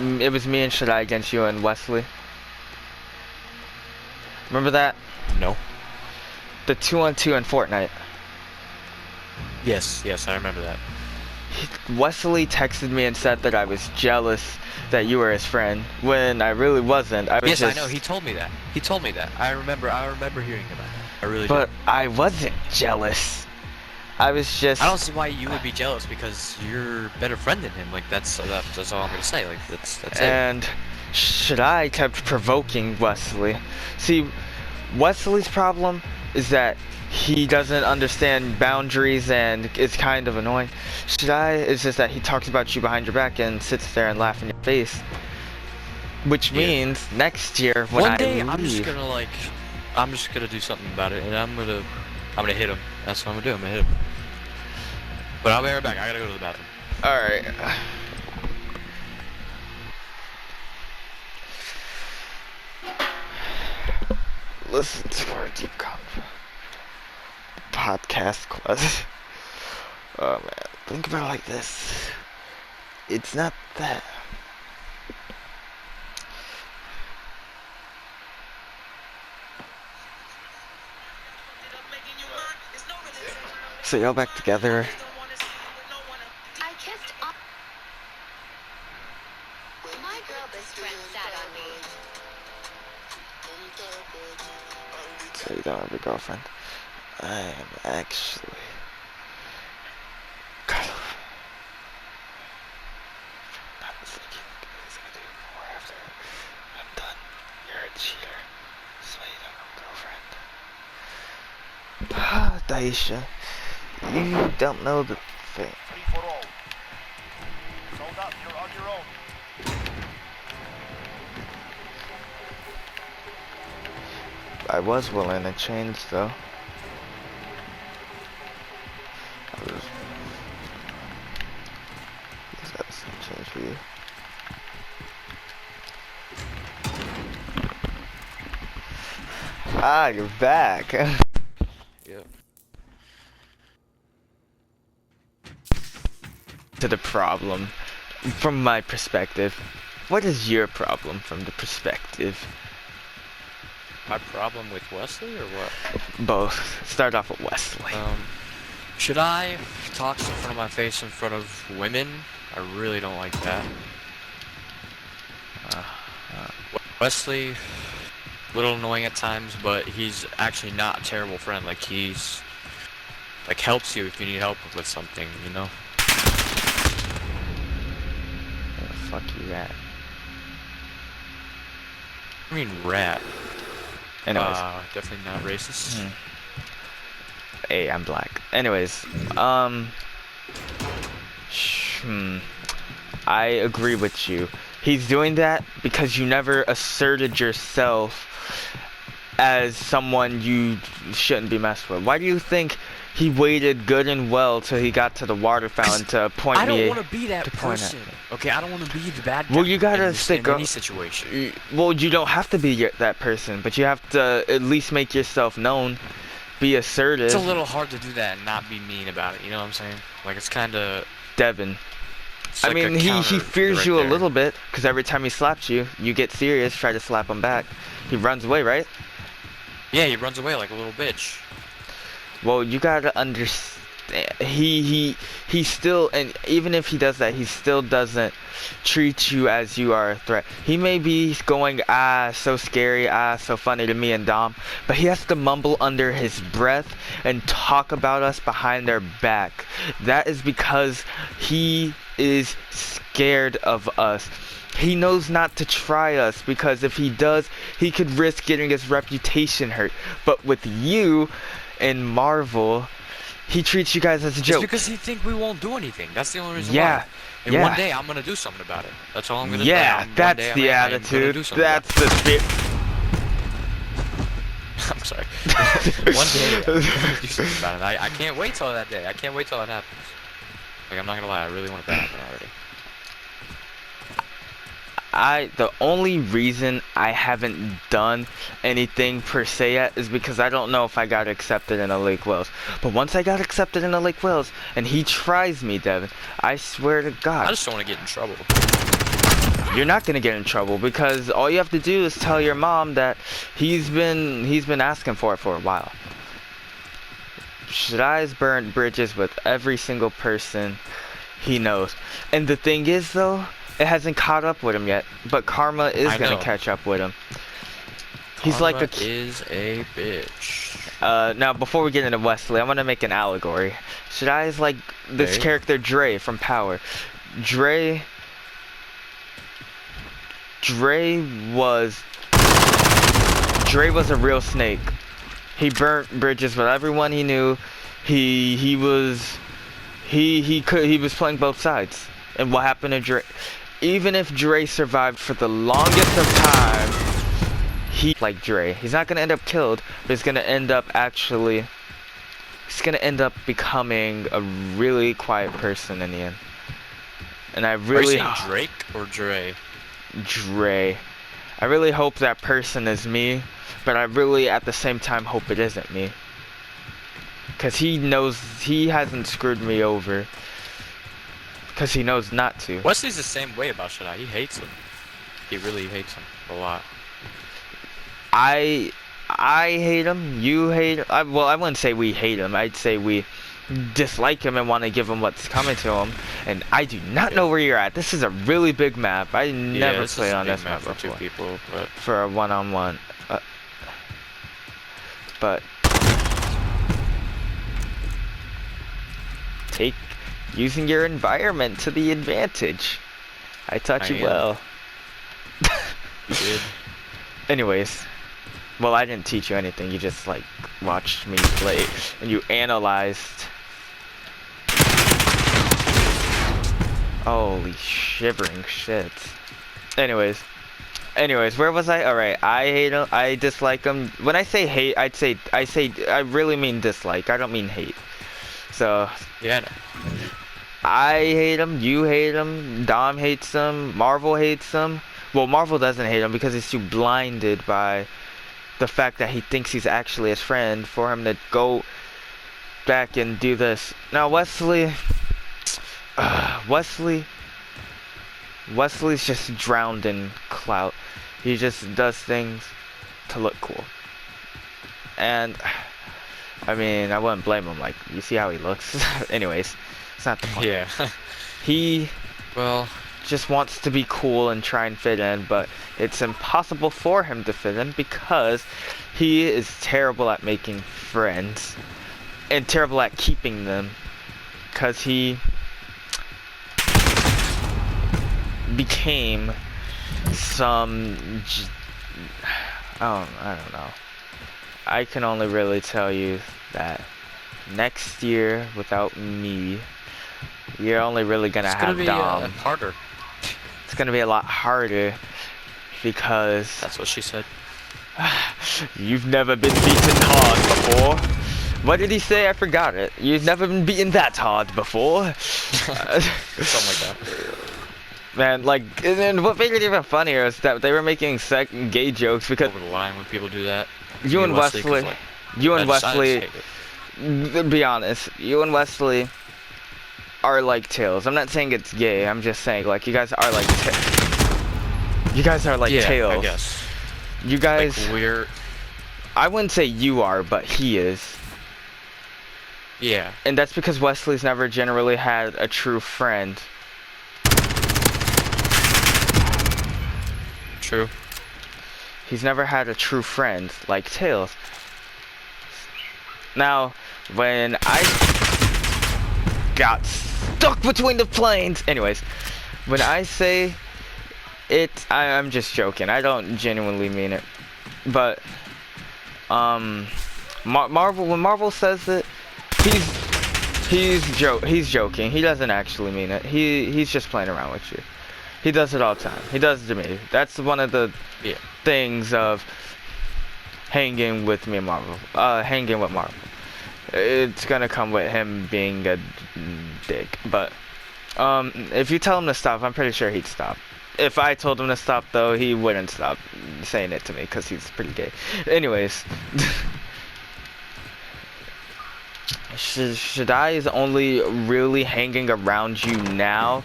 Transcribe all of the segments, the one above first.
It was me and Shadai against you and Wesley. Remember that? No. The 2-on-2 in Fortnite. Yes, I remember that. Wesley texted me and said that I was jealous that you were his friend, when I really wasn't. Yes, I know. He told me that. I remember hearing about that. I really But did. I wasn't jealous. I was just... I don't see why you would be jealous because you're a better friend than him. Like, that's all I'm gonna say. Like, that's it. And Shadai kept provoking Wesley. See, Wesley's problem is that he doesn't understand boundaries and it's kind of annoying. Shadai is just that he talks about you behind your back and sits there and laughs in your face. Which means next year when One day I leave, I'm just gonna do something about it and I'm gonna hit him. That's what I'm gonna do. I'm gonna hit him. But I'll be right back. I gotta go to the bathroom. Alright. Listen to our deep podcast quest. Oh man, think about it like this. It's not that. So y'all back together. I kissed up. My girl best friend sat on me. So you don't have a girlfriend. I am actually kind of not thinking as I do more after I'm done. You're a cheater, so you don't have a girlfriend. Daisha, you don't know the thing. Free for all. Sold up, you're on your own. I was willing to change though. Is that the same change for you? Ah, you're back. Yep. To the problem, from my perspective. What is your problem from the perspective? My problem with Wesley or what? Both. Start off with Wesley. Should I talk in front of my face in front of women? I really don't like that. Wesley, a little annoying at times, but he's actually not a terrible friend. Like, he's, like, helps you if you need help with something, you know? Where the fuck you at? I mean, rat. Anyways. Definitely not racist. Hey, I'm black. Anyways, I agree with you. He's doing that because you never asserted yourself as someone you shouldn't be messed with. Why do you think he waited good and well till he got to the water fountain to point me? I don't want to be that person. Okay, I don't want to be the bad guy. Well, you gotta in any situation. Well, you don't have to be that person, but you have to at least make yourself known. Be assertive. It's a little hard to do that and not be mean about it, you know what I'm saying? Like, it's kind of... Devin. Like I mean, he fears you a little bit, because every time he slaps you, you get serious, try to slap him back. He runs away, right? Yeah, he runs away like a little bitch. Well, you gotta understand. He still, and even if he does that, he still doesn't treat you as you are a threat. He may be going, so scary, so funny to me and Dom, but he has to mumble under his breath and talk about us behind their back. That is because he is scared of us. He knows not to try us, because if he does, he could risk getting his reputation hurt. But with you and Marvel, he treats you guys as a joke. It's because he thinks we won't do anything. That's the only reason Yeah. why. And one day I'm gonna do something about it. That's all I'm gonna do. Yeah, that's the attitude. That's the spirit. I'm sorry. One day I'm gonna do something about it. I can't wait till that day. I can't wait till that happens. Like, I'm not gonna lie, I really want it to happen already. The only reason I haven't done anything per se yet is because I don't know if I got accepted in a Lake Wales. But once I got accepted in a Lake Wales and he tries me, Devin, I swear to God. I just don't want to get in trouble. you're not gonna get in trouble because all you have to do is tell your mom that he's been asking for it for a while. Shadai's burnt bridges with every single person he knows. And the thing is though, it hasn't caught up with him yet, but karma is gonna catch up with him. He's Karma like a is a bitch. now before we get into Wesley, I want to make an allegory. Shadai is like this Okay. character Dre from Power. Dre was a real snake. He burnt bridges with everyone he knew. He was playing both sides. And what happened to Dre? Even if Dre survived for the longest of time, like Dre, he's not gonna end up killed, but he's gonna end up becoming a really quiet person in the end. And I Are really you saying Drake or Dre? Dre. I really hope that person is me, but I really at the same time hope it isn't me. Cause he knows he hasn't screwed me over. Cause he knows not to. Wesley's the same way about Shadai. He hates him. He really hates him a lot. I hate him. You hate him. Well, I wouldn't say we hate him. I'd say we dislike him and want to give him what's coming to him. And I do not know where you're at. This is a really big map. I never this is played a on big this map for two before. people, but For a one-on-one. But using your environment to the advantage. I taught you I am. well. you did. Anyways, well, I didn't teach you anything. You just like watched me play and you analyzed. Holy shivering shit. Anyways, where was I? All right, I hate him. I dislike him. When I say hate, I really mean dislike. I don't mean hate. So Yeah. I hate him. You hate him. Dom hates him. Marvel hates him. Well, Marvel doesn't hate him because he's too blinded by the fact that he thinks he's actually his friend for him to go back and do this. Now Wesley's just drowned in clout. He just does things to look cool. And I mean, I wouldn't blame him. Like, you see how he looks? Anyways, it's not the point. Yeah. He Well, just wants to be cool and try and fit in, but it's impossible for him to fit in because he is terrible at making friends and terrible at keeping them because he became I don't know. I can only really tell you that next year without me, you're only really gonna have Dom. harder. It's gonna be a lot harder because That's what she said. you've never been beaten hard before. What did he say? I forgot it. You've never been beaten that hard before. Something like that. Man, like, and what made it even funnier is that they were making gay jokes because Over the line when people do that. you and 'cause, Wesley, like, you and I just Wesley, hate it. be honest, you and Wesley are like Tails. I'm not saying it's gay. I'm just saying like you guys are like you guys are like Yeah, Tails. I guess. You guys, Like we're I wouldn't say you are, but he is. yeah. And that's because Wesley's never generally had a true friend. True. He's never had a true friend like Tails. Now, when I got stuck between the planes, anyways, when I say it, I'm just joking. I don't genuinely mean it. But Marvel, when Marvel says it, he's joking. He doesn't actually mean it. He's just playing around with you. He does it all the time. He does it to me. That's one of the things of hanging with me and Marvel. Hanging with Marvel. It's gonna come with him being a dick. But if you tell him to stop, I'm pretty sure he'd stop. If I told him to stop, though, he wouldn't stop saying it to me because he's pretty gay. Anyways. Shadai is only really hanging around you now.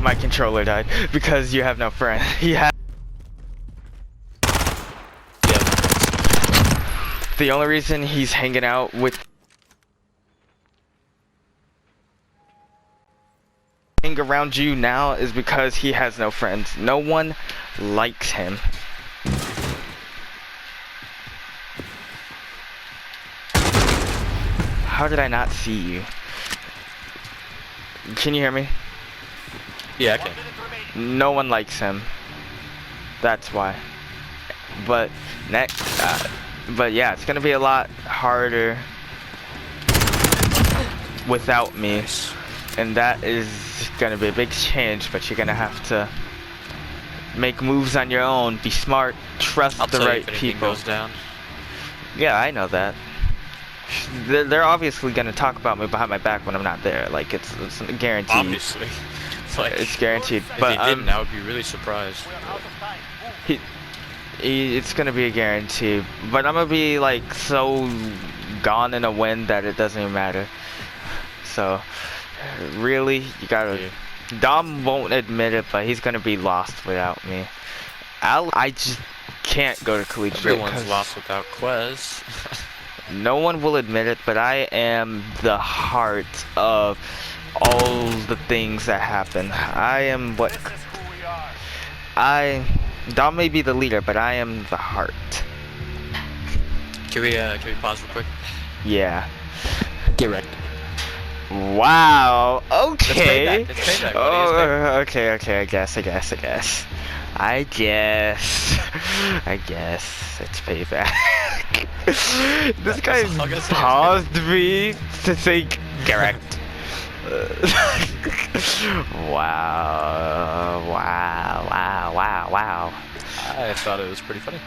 my controller died because you have no friend. He had. Yeah. The only reason he's hanging out with around you now is because he has no friends. No one likes him. How did I not see you? Can you hear me? Yeah, I can. No one likes him. That's why. But next, but yeah, it's gonna be a lot harder without me, Nice. and that is gonna be a big change. But you're gonna have to make moves on your own. Be smart. Trust I'll the tell you right if anything people. goes down. Yeah, I know that. They're obviously gonna talk about me behind my back when I'm not there. Like it's guaranteed. Obviously. It's like, It's guaranteed. if But they didn't, I would be really surprised. We're out of time. Move. it's gonna be a guarantee. But I'm gonna be like so gone in a wind that it doesn't even matter. So really, you gotta. Yeah. Dom won't admit it, but he's gonna be lost without me. I just can't go to collegiate. Everyone's 'cause lost without Quez. no one will admit it, but I am the heart of all the things that happen. I am what This is who we are. Dom may be the leader, but I am the heart. Can we pause real quick? Yeah. Get wrecked. Wow. Okay. It's payback, buddy. It's payback. Oh, okay. I guess. It's payback. This guy That's all I gotta say. paused me to think correct. Wow. I thought it was pretty funny.